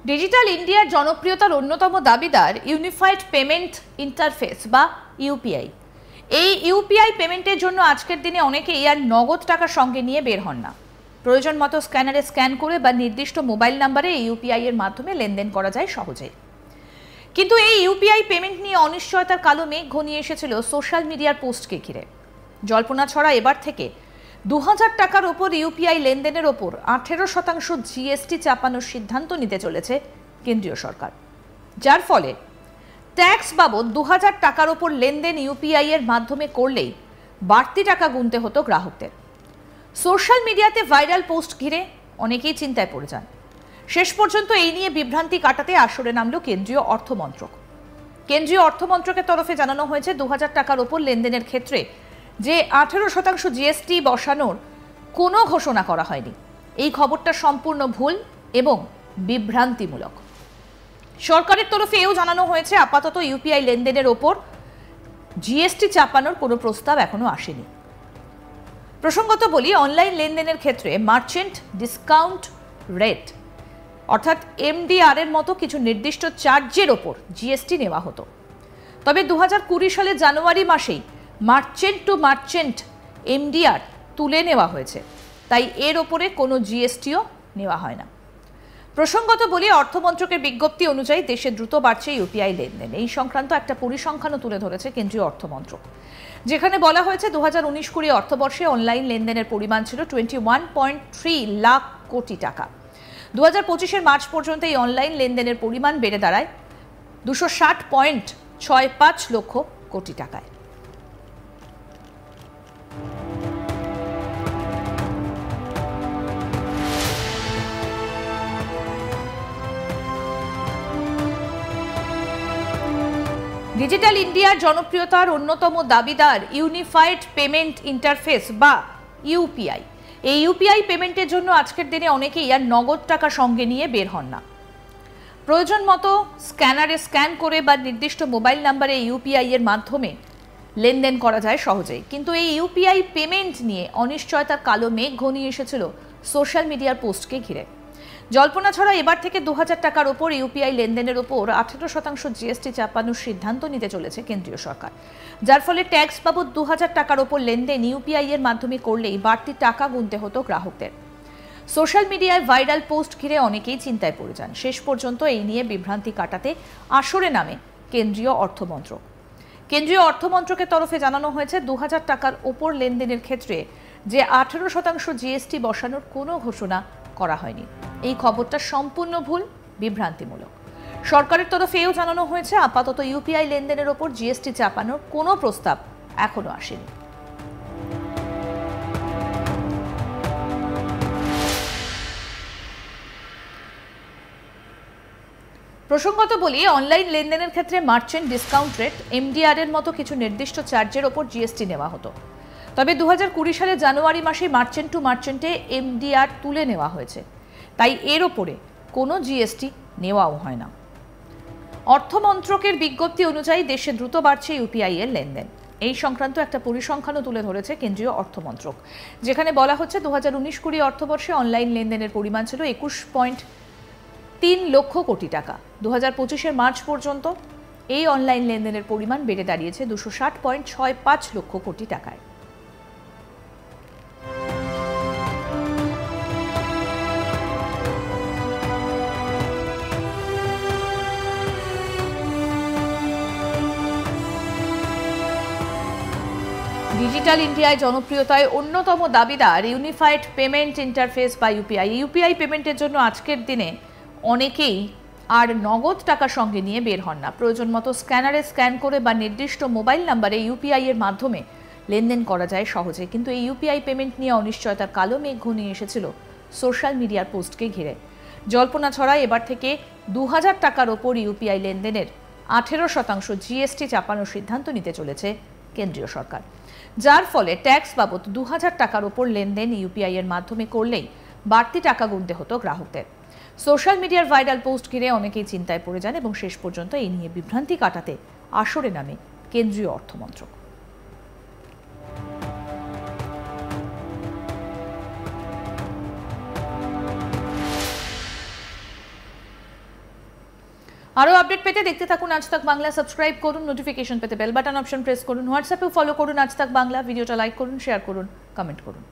Digital ইন্ডিয়ার জনপ্রিয়তার অন্যতম দাবিদার ইউনিফাইড পেমেন্ট ইন্টারফেস বা ইউপিআই। এই ইউপিআই পেমেন্টের জন্য আজকের দিনে অনেকেই আর নগদ টাকা সঙ্গে নিয়ে বের হন না। প্রয়োজন মতো স্ক্যানারে স্ক্যান করে বা নির্দিষ্ট মোবাইল নাম্বারে এই ইউপিআই এর মাধ্যমে লেনদেন করা যায় সহজেই। কিন্তু এই ইউপিআই পেমেন্ট নিয়ে অনিশ্চয়তার কালো মেঘ ঘনিয়ে এসেছিল সোশ্যাল মিডিয়ার পোস্টকে ঘিরে। জল্পনা ছড়া এবার থেকে 2000 টাকার ওপর ইউপিআই লেনদেনের ওপর 18% জিএসটি চাপানোর সিদ্ধান্ত নিতে চলেছে কেন্দ্রীয় সরকার, যার ফলে ট্যাক্স বাবদ 2000 টাকার ওপর লেনদেন ইউপিআই এর মাধ্যমে করলেই বাড়তি টাকা গুনতে হতো গ্রাহকদের। সোশ্যাল মিডিয়াতে ভাইরাল পোস্ট ঘিরে অনেকেই চিন্তায় পড়ে যান। শেষ পর্যন্ত এই নিয়ে বিভ্রান্তি কাটাতে আসরে নামল কেন্দ্রীয় অর্থমন্ত্রক। কেন্দ্রীয় অর্থমন্ত্রকের তরফে জানানো হয়েছে 2000 টাকার ওপর লেনদেনের ক্ষেত্রে যে 18% জিএসটি বসানোর কোনো ঘোষণা করা হয়নি। এই খবরটা সম্পূর্ণ ভুল এবং বিভ্রান্তিমূলক। সরকারের তরফে এও জানানো হয়েছে আপাতত ইউপিআই লেনদেনের ওপর জিএসটি চাপানোর কোনো প্রস্তাব এখনো আসেনি। প্রসঙ্গত বলি, অনলাইন লেনদেনের ক্ষেত্রে মার্চেন্ট ডিসকাউন্ট রেট অর্থাৎ এমডিআর এর মতো কিছু নির্দিষ্ট চার্জের ওপর জিএসটি নেওয়া হতো। তবে 2020 সালের জানুয়ারি মাসেই মার্চেন্ট টু মার্চেন্ট এমডিআর তুলে নেওয়া হয়েছে, তাই এর ওপরে কোনো জিএসটিও নেওয়া হয় না। প্রসঙ্গত বলি, অর্থমন্ত্রকের বিজ্ঞপ্তি অনুযায়ী দেশে দ্রুত বাড়ছে ইউপিআই লেনদেন। এই সংক্রান্ত একটা পরিসংখ্যানও তুলে ধরেছে কেন্দ্রীয় অর্থমন্ত্রক, যেখানে বলা হয়েছে 2019-20 অর্থবর্ষে অনলাইন লেনদেনের পরিমাণ ছিল 21.3 লাখ কোটি টাকা। 2025-এর মার্চ পর্যন্ত এই অনলাইন লেনদেনের পরিমাণ বেড়ে দাঁড়ায় 260.65 লক্ষ কোটি টাকায়। ডিজিটাল ইন্ডিয়ার জনপ্রিয়তার অন্যতম দাবিদার ইউনিফাইড পেমেন্ট ইন্টারফেস বা ইউপিআই। এই ইউপিআই পেমেন্টের জন্য আজকের দিনে অনেকেই আর নগদ টাকা সঙ্গে নিয়ে বের হন না। প্রয়োজন মতো স্ক্যানারে স্ক্যান করে বা নির্দিষ্ট মোবাইল নাম্বারে ইউপিআই এর মাধ্যমে লেনদেন করা যায় সহজেই। কিন্তু এই ইউপিআই পেমেন্ট নিয়ে অনিশ্চয়তার কালো মেঘ ঘনিয়ে এসেছিল সোশ্যাল মিডিয়ার পোস্টকে ঘিরে। জল্পনা ছড়া এবার থেকে 2000 টাকার ওপর ইউপিআই লেনদেনের ওপর 18% জিএসটি চাপানোর সিদ্ধান্ত নিতে চলেছে কেন্দ্রীয় সরকার, যার ফলে ট্যাক্স বাবদ 2000 টাকার ওপর লেনদেন ইউপিআই এর মাধ্যমে করলেই বাড়তি টাকা গুনতে হতো গ্রাহকদের। সোশ্যাল মিডিয়ায় ভাইরাল পোস্ট ঘিরে অনেকেই চিন্তায় পড়ে যান। শেষ পর্যন্ত এই নিয়ে বিভ্রান্তি কাটাতে আসরে নামে কেন্দ্রীয় অর্থমন্ত্রক। কেন্দ্রীয় অর্থমন্ত্রকের তরফে জানানো হয়েছে 2000 টাকার ওপর লেনদেনের ক্ষেত্রে যে 18% জিএসটি বসানোর কোনো ঘোষণা করা হয়নি। এই খবরটা সম্পূর্ণ ভুল, বিভ্রান্তিমূলক। সরকারের তরফে এও জানানো হয়েছে আপাতত ইউপিআই লেনদেনের ওপর জিএসটি চাপানোর কোনো প্রস্তাব এখনো আসেনি। প্রসঙ্গত বলি, অনলাইন লেনদেনের ক্ষেত্রে মার্চেন্ট ডিসকাউন্ট রেট এমডিআর এর মতো কিছু নির্দিষ্ট চার্জের ওপর জিএসটি নেওয়া হতো। তবে 2020 সালের জানুয়ারি মাসে মার্চেন্ট টু মার্চেন্টে এমডিআর তুলে নেওয়া হয়েছে, তাই এর ওপরে কোনো জিএসটি নেওয়াও হয় না। অর্থমন্ত্রকের বিজ্ঞপ্তি অনুযায়ী দেশে দ্রুত বাড়ছে ইউপিআই এর লেনদেন। এই সংক্রান্ত একটা পরিসংখ্যানও তুলে ধরেছে কেন্দ্রীয় অর্থমন্ত্রক, যেখানে বলা হচ্ছে 2019-20 অর্থবর্ষে অনলাইন লেনদেনের পরিমাণ ছিল 21.3 লক্ষ কোটি টাকা। 2025-এর মার্চ পর্যন্ত এই অনলাইন লেনদেনের পরিমাণ বেড়ে দাঁড়িয়েছে 260.65 লক্ষ কোটি টাকায়। ডিজিটাল ইন্ডিয়ায় জনপ্রিয়তায় অন্যতম দাবিদার ইউনিফাইড পেমেন্ট ইন্টারফেস বা ইউপিআই। ইউপিআই পেমেন্টের জন্য আজকের দিনে অনেকেই আর নগদ টাকা সঙ্গে নিয়ে বের হন না। প্রয়োজন মতো স্ক্যানারে স্ক্যান করে বা নির্দিষ্ট মোবাইল নাম্বারে ইউপিআই এর মাধ্যমে লেনদেন করা যায় সহজে। কিন্তু এই ইউপিআই পেমেন্ট নিয়ে অনিশ্চয়তার কালো মেঘ ঘনিয়ে এসেছিল সোশ্যাল মিডিয়ার পোস্টকে ঘিরে। জল্পনা ছড়ায় এবার থেকে 2000 টাকার ওপর ইউপিআই লেনদেনের 18% জিএসটি চাপানোর সিদ্ধান্ত নিতে চলেছে কেন্দ্রীয় সরকার, যার ফলে ট্যাক্স বাবদ 2000 টাকার ওপর লেনদেন ইউপিআই এর মাধ্যমে করলেই বাড়তি টাকা গুনতে হতো গ্রাহকদের। সোশ্যাল মিডিয়ার ভাইরাল পোস্ট ঘিরে অনেকেই চিন্তায় পড়ে যান এবং শেষ পর্যন্ত এই নিয়ে বিভ্রান্তি কাটাতে আসরে নামে কেন্দ্রীয় অর্থমন্ত্রক। আরও আপডেট পেতে দেখতে থাকুন আজ তাক বাংলা, সাবস্ক্রাইব করুন, নোটিফিকেশন পেতে বেল বাটন অপশন প্রেস করুন, হোয়াটসঅ্যাপেও ফলো করুন আজ তাক বাংলা, ভিডিওটা লাইক করুন, শেয়ার করুন, কমেন্ট করুন।